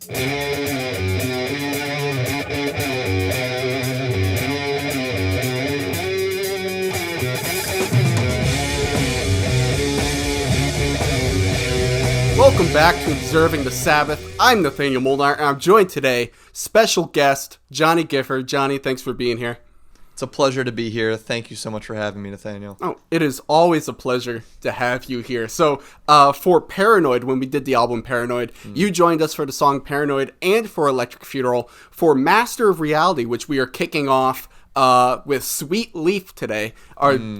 Welcome back to Observing the Sabbath. I'm Nathaniel Molnar, and I'm joined today, special guest, Johnny Gifford. Johnny, thanks for being here. It's a pleasure to be here. Thank you so much for having me, Nathaniel. Oh, it is always a pleasure to have you here. So, for Paranoid, when we did the album Paranoid, you joined us for the song Paranoid and for Electric Funeral. For Master of Reality, which we are kicking off with Sweet Leaf today,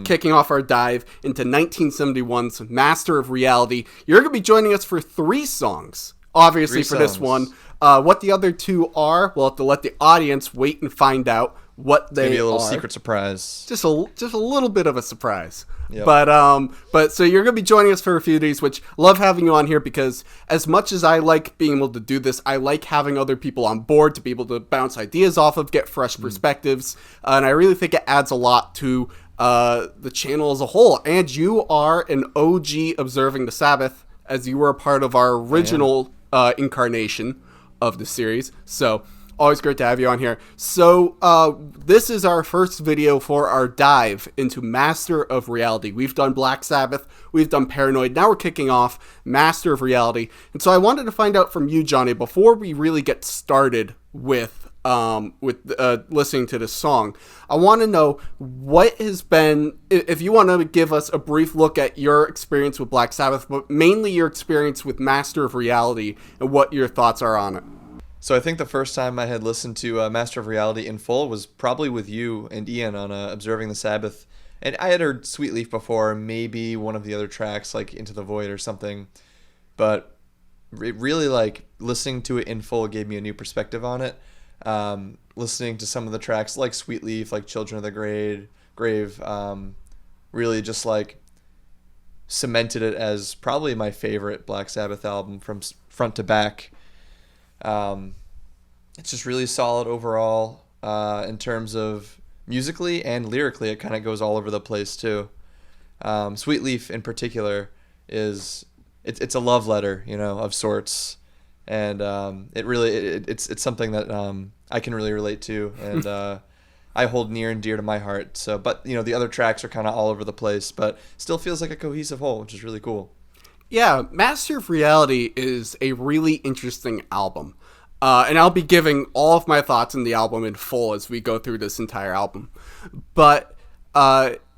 kicking off our dive into 1971's Master of Reality. You're going to be joining us for 3 songs, obviously, for this one. What the other 2 are, we'll have to let the audience wait and find out what they are. Maybe a little secret surprise. Just a little bit of a surprise. Yep. But so you're going to be joining us for a few of these, which love having you on here because as much as I like being able to do this, I like having other people on board to be able to bounce ideas off of, get fresh perspectives. And I really think it adds a lot to the channel as a whole. And you are an OG Observing the Sabbath, as you were a part of our original incarnation of the series. So always great to have you on here. So this is our first video for our dive into Master of Reality. We've done Black Sabbath, we've done Paranoid, now we're kicking off Master of Reality. And so I wanted to find out from you, Johnny, before we really get started with listening to this song, I want to know what has been, if you want to give us a brief look at your experience with Black Sabbath, but mainly your experience with Master of Reality and what your thoughts are on it. So I think the first time I had listened to Master of Reality in full was probably with you and Ian on Observing the Sabbath. And I had heard Sweet Leaf before, maybe one of the other tracks like Into the Void or something. But it really, like, listening to it in full gave me a new perspective on it. Listening to some of the tracks like Sweet Leaf, like Children of the Grave, really just like cemented it as probably my favorite Black Sabbath album from front to back. It's just really solid overall in terms of musically and lyrically. It kind of goes all over the place too. Sweet Leaf in particular it's a love letter, of sorts, and it's something that I can really relate to, and I hold near and dear to my heart. So, but the other tracks are kind of all over the place, but still feels like a cohesive whole, which is really cool. Yeah, Master of Reality is a really interesting album. And I'll be giving all of my thoughts on the album in full as we go through this entire album. But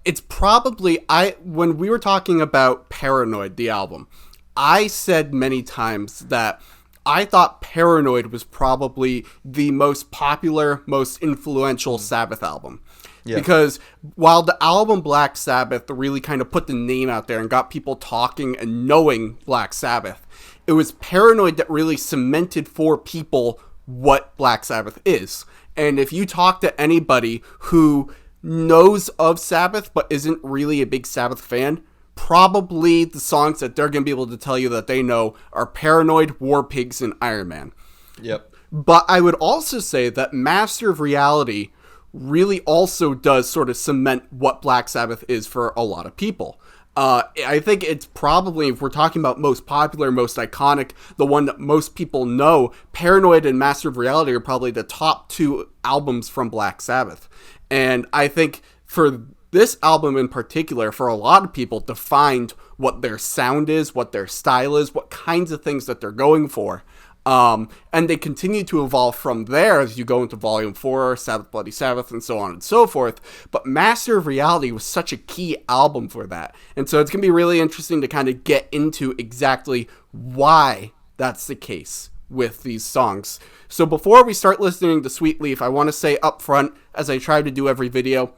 it's probably, when we were talking about Paranoid, the album, I said many times that I thought Paranoid was probably the most popular, most influential Sabbath album. Yeah. Because while the album Black Sabbath really kind of put the name out there and got people talking and knowing Black Sabbath, it was Paranoid that really cemented for people what Black Sabbath is. And if you talk to anybody who knows of Sabbath but isn't really a big Sabbath fan, probably the songs that they're going to be able to tell you that they know are Paranoid, War Pigs, and Iron Man. Yep. But I would also say that Master of Reality really also does sort of cement what Black Sabbath is for a lot of people. I think it's probably, if we're talking about most popular, most iconic, the one that most people know, Paranoid and Master of Reality are probably the top 2 albums from Black Sabbath. And I think for this album in particular, for a lot of people, defined what their sound is, what their style is, what kinds of things that they're going for. And they continue to evolve from there as you go into Volume 4, Sabbath Bloody Sabbath, and so on and so forth. But Master of Reality was such a key album for that. And so it's going to be really interesting to kind of get into exactly why that's the case with these songs. So before we start listening to Sweet Leaf, I want to say up front, as I try to do every video,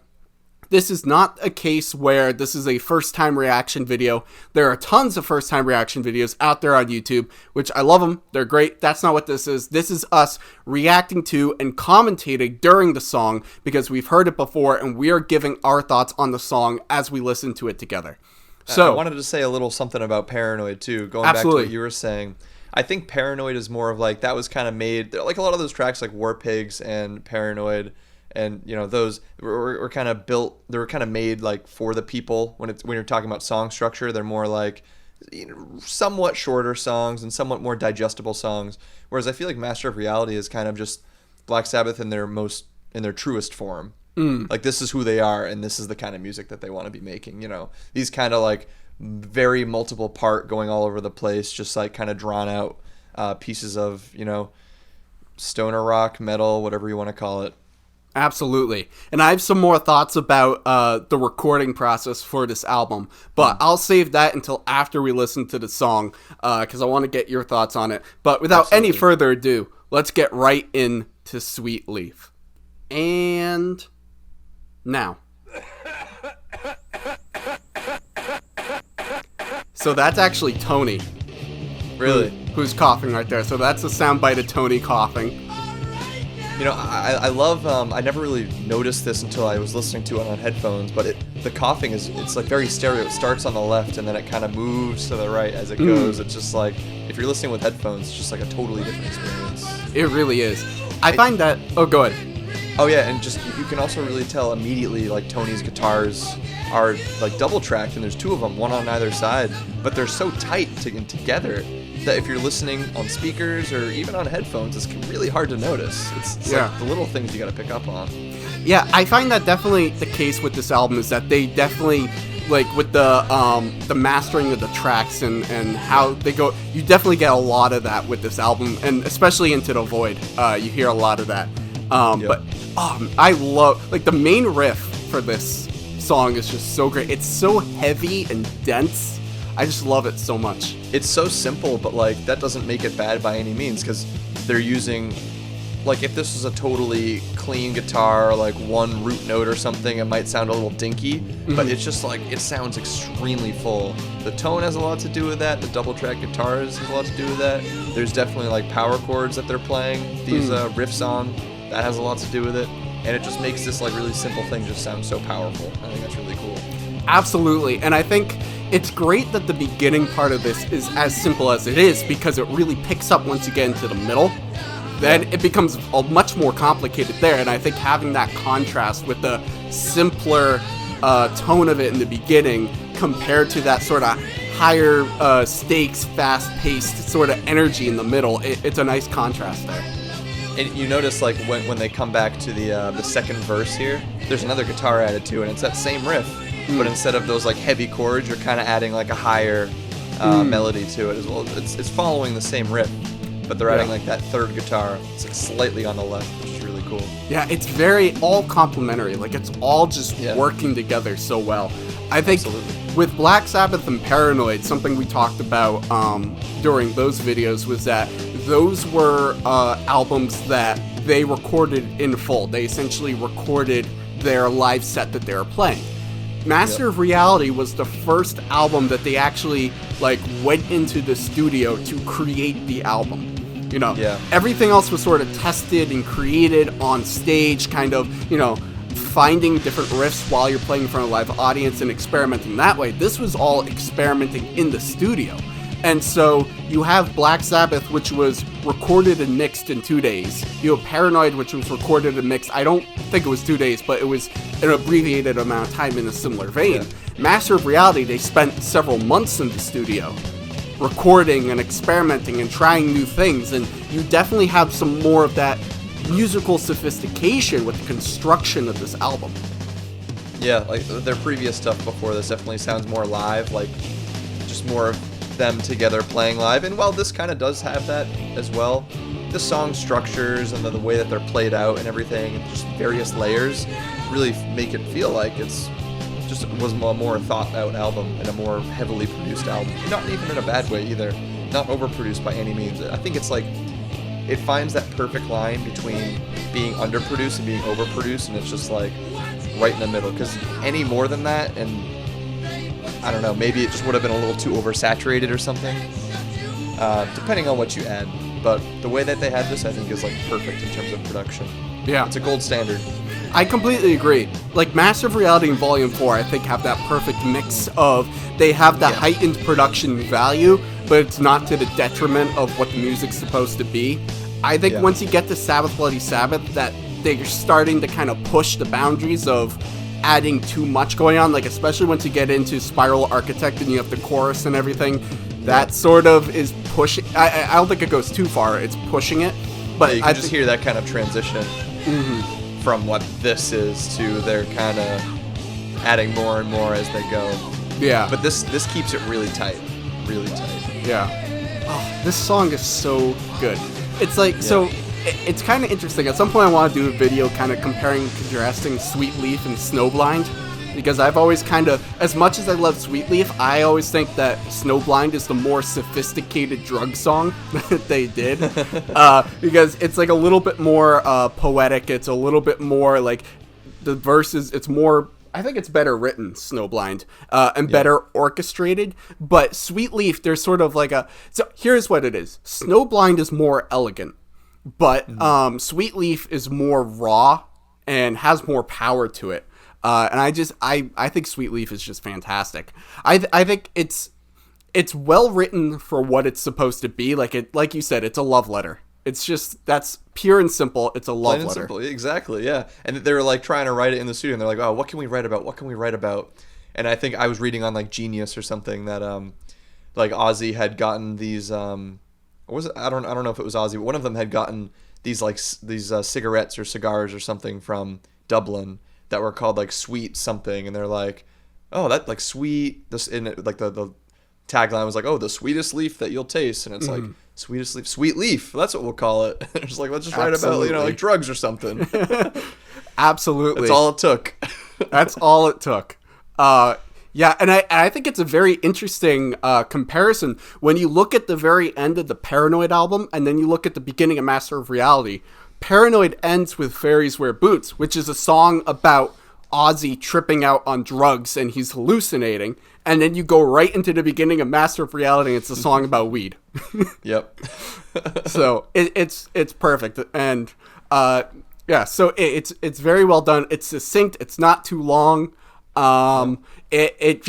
this is not a case where this is a first-time reaction video. There are tons of first-time reaction videos out there on YouTube, which I love them. They're great. That's not what this is. This is us reacting to and commentating during the song because we've heard it before, and we are giving our thoughts on the song as we listen to it together. So I wanted to say a little something about Paranoid, too, going absolutely. Back to what you were saying. I think Paranoid is more of like, that was kind of made, like a lot of those tracks like War Pigs and Paranoid, and those were kind of built, they were kind of made like for the people. When you're talking about song structure, they're more like somewhat shorter songs and somewhat more digestible songs. Whereas I feel like Master of Reality is kind of just Black Sabbath in their truest form. Like, this is who they are, and this is the kind of music that they want to be making. These kind of like very multiple part, going all over the place, just like kind of drawn out pieces of stoner rock, metal, whatever you want to call it. Absolutely. And I have some more thoughts about the recording process for this album, but I'll save that until after we listen to the song, because I want to get your thoughts on it. But without any further ado, let's get right into Sweet Leaf. And now. So that's actually Tony. Really? Who's coughing right there. So that's a soundbite of Tony coughing. I love, I never really noticed this until I was listening to it on headphones, but the coughing it's like very stereo. It starts on the left and then it kind of moves to the right as it goes. It's just like, if you're listening with headphones, it's just like a totally different experience. It really is. I find that, go ahead. Oh yeah, and just, you can also really tell immediately, like, Tony's guitars are like double tracked, and there's two of them, one on either side, but they're so tight together that if you're listening on speakers or even on headphones, it's really hard to notice. It's like the little things you gotta pick up on. Yeah, I find that definitely the case with this album is that they definitely, like, with the mastering of the tracks and how they go, you definitely get a lot of that with this album, and especially Into the Void, you hear a lot of that. But I love, like, the main riff for this song is just so great. It's so heavy and dense. I just love it so much. It's so simple, but like, that doesn't make it bad by any means, because they're using, like, if this was a totally clean guitar, like one root note or something, it might sound a little dinky, but it's just like, it sounds extremely full. The tone has a lot to do with that. The double track guitars has a lot to do with that. There's definitely like power chords that they're playing these riffs on. That has a lot to do with it. And it just makes this like really simple thing just sound so powerful. I think that's really cool. Absolutely. And I think it's great that the beginning part of this is as simple as it is, because it really picks up once you get into the middle. Then it becomes much more complicated there. And I think having that contrast with the simpler tone of it in the beginning compared to that sort of higher stakes, fast-paced sort of energy in the middle, it's a nice contrast there. And you notice, like, when they come back to the second verse here, there's another guitar added too, and it's that same riff, but instead of those like heavy chords, you're kind of adding like a higher melody to it as well. It's following the same riff, but they're adding like that third guitar. It's like slightly on the left, which is really cool. Yeah, it's very all complementary. Like, it's all just working together so well. I think with Black Sabbath and Paranoid, something we talked about during those videos was that those were albums that they recorded in full. They essentially recorded their live set that they were playing. Master of Reality was the first album that they actually like went into the studio to create the album. Everything else was sort of tested and created on stage, kind of, finding different riffs while you're playing in front of a live audience and experimenting that way. This was all experimenting in the studio. And so you have Black Sabbath, which was recorded and mixed in 2 days. You have Paranoid, which was recorded and mixed, I don't think it was 2 days, but it was an abbreviated amount of time in a similar vein. Master of Reality, they spent several months in the studio recording and experimenting and trying new things, and you definitely have some more of that musical sophistication with the construction of this album. Yeah, like their previous stuff before this definitely sounds more live, like just more of them together playing live. And while this kind of does have that as well, the song structures and the way that they're played out and everything, and just various layers, really make it feel like it was a more thought out album and a more heavily produced album. Not even in a bad way either. Not overproduced by any means. I think it's like, it finds that perfect line between being underproduced and being overproduced, and it's just like right in the middle. Because any more than that, and I don't know, maybe it just would have been a little too oversaturated or something, depending on what you add. But the way that they had this, I think, is like perfect in terms of production. Yeah. It's a gold standard. I completely agree. Like, Master of Reality and Volume 4, I think, have that perfect mix of, they have the heightened production value, but it's not to the detriment of what the music's supposed to be. I think once you get to Sabbath Bloody Sabbath, that they're starting to kind of push the boundaries of adding too much going on, like especially once you get into Spiral Architect and you have the chorus and everything. That sort of is pushing. I don't think it goes too far. It's pushing it, but you can just hear that kind of transition from what this is to they're kind of adding more and more as they go. Yeah. But this keeps it really tight, really tight. Yeah. Oh, this song is so good. It's like so. It's kind of interesting. At some point, I want to do a video kind of comparing, contrasting Sweet Leaf and Snowblind, because I've always kind of, as much as I love Sweet Leaf, I always think that Snowblind is the more sophisticated drug song that they did, because it's like a little bit more poetic. It's a little bit more like the verses. It's more. I think it's better written, Snowblind, and better orchestrated. But Sweet Leaf, there's sort of like a. So here's what it is. Snowblind is more elegant. But Sweet Leaf is more raw and has more power to it. And I think Sweet Leaf is just fantastic. I think it's well written for what it's supposed to be. Like you said, it's a love letter. It's just, that's pure and simple. It's a love letter. Simple. Exactly, yeah. And they were like trying to write it in the studio, and they're like, oh, what can we write about? What can we write about? And I think I was reading on like Genius or something that like Ozzy had gotten these or was it? I don't know if it was Ozzy, but one of them had gotten these cigarettes or cigars or something from Dublin that were called like Sweet something, and they're like, oh, that like sweet. This in it, like the tagline was like, oh, the sweetest leaf that you'll taste, and it's like sweetest leaf, Sweet Leaf. That's what we'll call it. It's like, let's just write about like drugs or something. Absolutely, that's all it took. That's all it took. Yeah, and I think it's a very interesting comparison when you look at the very end of the Paranoid album and then you look at the beginning of Master of Reality. Paranoid ends with Fairies Wear Boots, which is a song about Ozzy tripping out on drugs and he's hallucinating. And then you go right into the beginning of Master of Reality and it's a song about weed. Yep. So it's perfect. And yeah, so it's very well done. It's succinct. It's not too long. It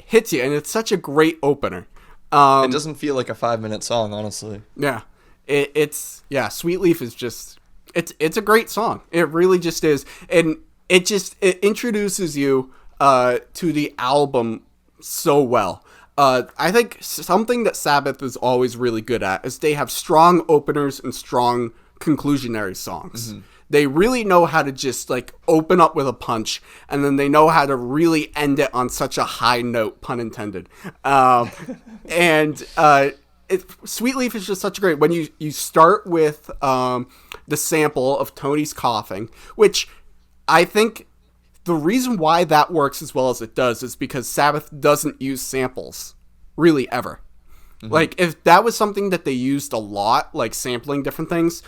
hits you, and it's such a great opener. It doesn't feel like a 5-minute song, honestly. Yeah, it's Sweet Leaf is just it's a great song. It really just is, and it introduces you to the album so well. I think something that Sabbath is always really good at is they have strong openers and strong conclusionary songs. They really know how to just like open up with a punch, and then they know how to really end it on such a high note, pun intended. Sweet Leaf is just such a great, when you start with the sample of Tony's coughing, which I think the reason why that works as well as it does is because Sabbath doesn't use samples really ever. Like if that was something that they used a lot, like sampling different things,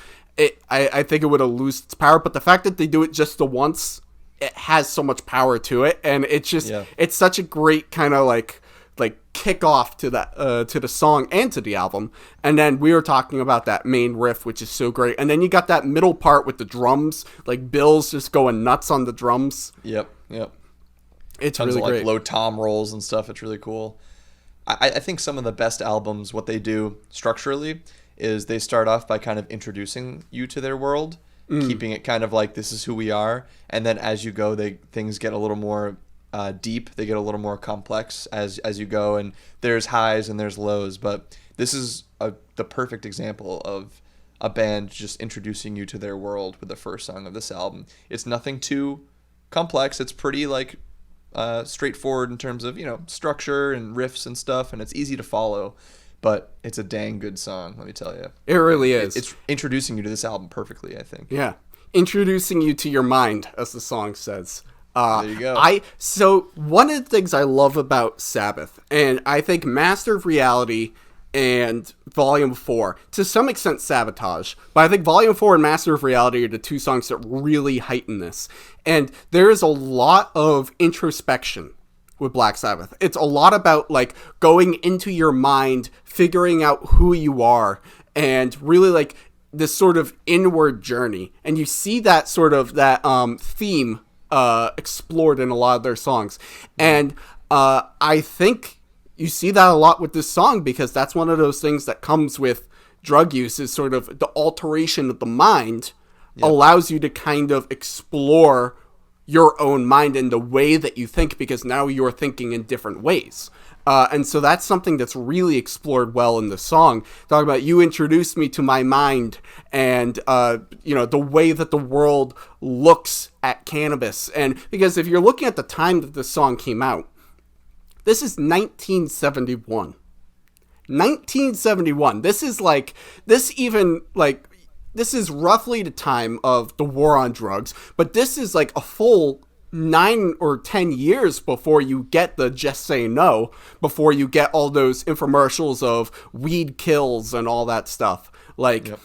I think it would have lost its power. But the fact that they do it just the once, it has so much power to it, and it's just it's such a great kind of like kick off to that to the song and to the album. And then we were talking about that main riff, which is so great, and then you got that middle part with the drums, like Bill's just going nuts on the drums. Yep. It's Tons really of, great. low tom rolls and stuff. It's really cool. I think some of the best albums, what they do structurally is they start off by kind of introducing you to their world, keeping it kind of like this is who we are, and then as you go, things get a little more deep. They get a little more complex as you go, and there's highs and there's lows. But this is the perfect example of a band just introducing you to their world with the first song of this album. It's nothing too complex. It's pretty straightforward in terms of structure and riffs and stuff, and it's easy to follow. But it's a dang good song, let me tell you. It really is. It's introducing you to this album perfectly, I think. Yeah. Introducing you to your mind, as the song says. There you go. So one of the things I love about Sabbath, and I think Master of Reality and Volume 4, to some extent Sabotage, but I think Volume 4 and Master of Reality are the two songs that really heighten this. And there is a lot of introspection with Black Sabbath. It's a lot about going into your mind, figuring out who you are, and really this sort of inward journey. And you see that sort of theme explored in a lot of their songs. And I think you see that a lot with this song, because that's one of those things that comes with drug use, is sort of the alteration of the mind allows you to kind of explore your own mind and the way that you think, because now you're thinking in different ways. And so that's something that's really explored well in the song. Talking about, you introduced me to my mind and, the way that the world looks at cannabis. And because if you're looking at the time that the song came out, this is 1971. 1971. This is this is roughly the time of the war on drugs, but this is like a full 9 or 10 years before you get the Just Say No, before you get all those infomercials of weed kills and all that stuff. Like, yep.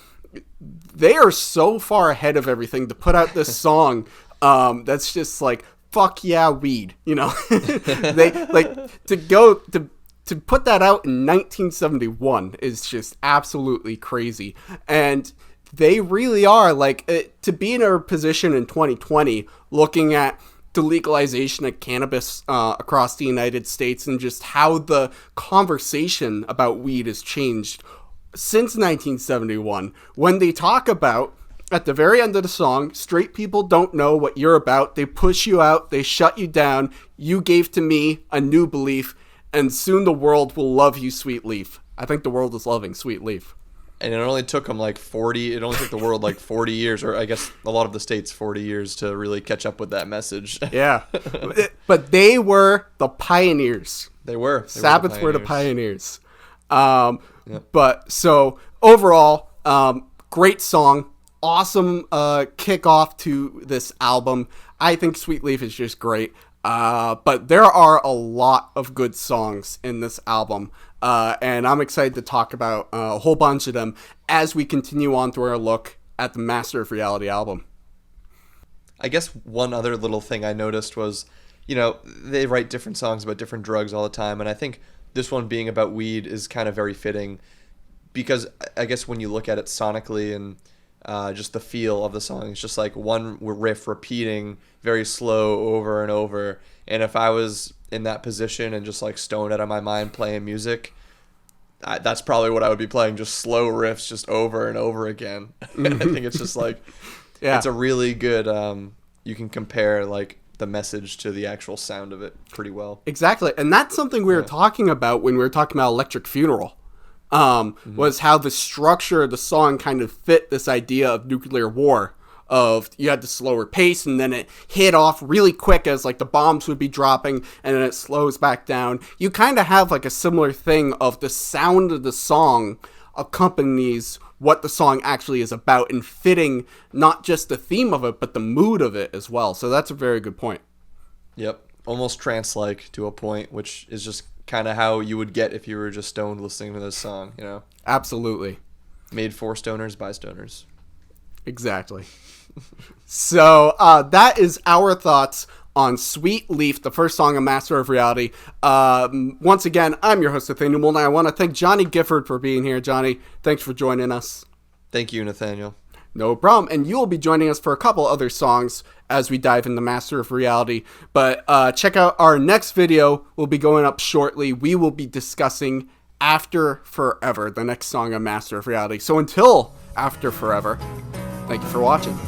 They are so far ahead of everything to put out this song that's just like, fuck yeah, weed, They like to put that out in 1971 is just absolutely crazy. And they really are to be in a position in 2020 looking at the legalization of cannabis across the United States and just how the conversation about weed has changed since 1971. When they talk about, at the very end of the song, straight people don't know what you're about. They push you out. They shut you down. You gave to me a new belief, and soon the world will love you, Sweet Leaf. I think the world is loving Sweet Leaf. And it only took them it only took the world 40 years, or I guess a lot of the states 40 years to really catch up with that message. Yeah. But they were the pioneers. They were. Sabbath were the pioneers. But so overall, great song. Awesome kickoff to this album. I think Sweet Leaf is just great. But there are a lot of good songs in this album. And I'm excited to talk about a whole bunch of them as we continue on through our look at the Master of Reality album. I guess one other little thing I noticed was, they write different songs about different drugs all the time. And I think this one being about weed is kind of very fitting because I guess when you look at it sonically and just the feel of the song, it's just like one riff repeating very slow over and over. And if I was in that position and just stoned out of my mind playing music, that's probably what I would be playing, just slow riffs just over and over again. I think it's just it's a really good, you can compare the message to the actual sound of it pretty well. Exactly. And that's something we were talking about when we were talking about Electric Funeral. Was how the structure of the song kind of fit this idea of nuclear war, of you had the slower pace and then it hit off really quick as the bombs would be dropping and then it slows back down. You kind of have a similar thing of the sound of the song accompanies what the song actually is about and fitting not just the theme of it but the mood of it as well. So that's a very good point. Yep. Almost trance-like to a point, which is just kind of how you would get if you were just stoned listening to this song, Absolutely. Made for stoners by stoners. Exactly. So that is our thoughts on Sweet Leaf, the first song of Master of Reality. Once again, I'm your host, Nathaniel Molnar. I want to thank Johnny Gifford for being here. Johnny, thanks for joining us. Thank you, Nathaniel. No problem. And you'll be joining us for a couple other songs as we dive into Master of Reality. But check out our next video. Will be going up shortly. We will be discussing After Forever, the next song of Master of Reality. So until After Forever, thank you for watching.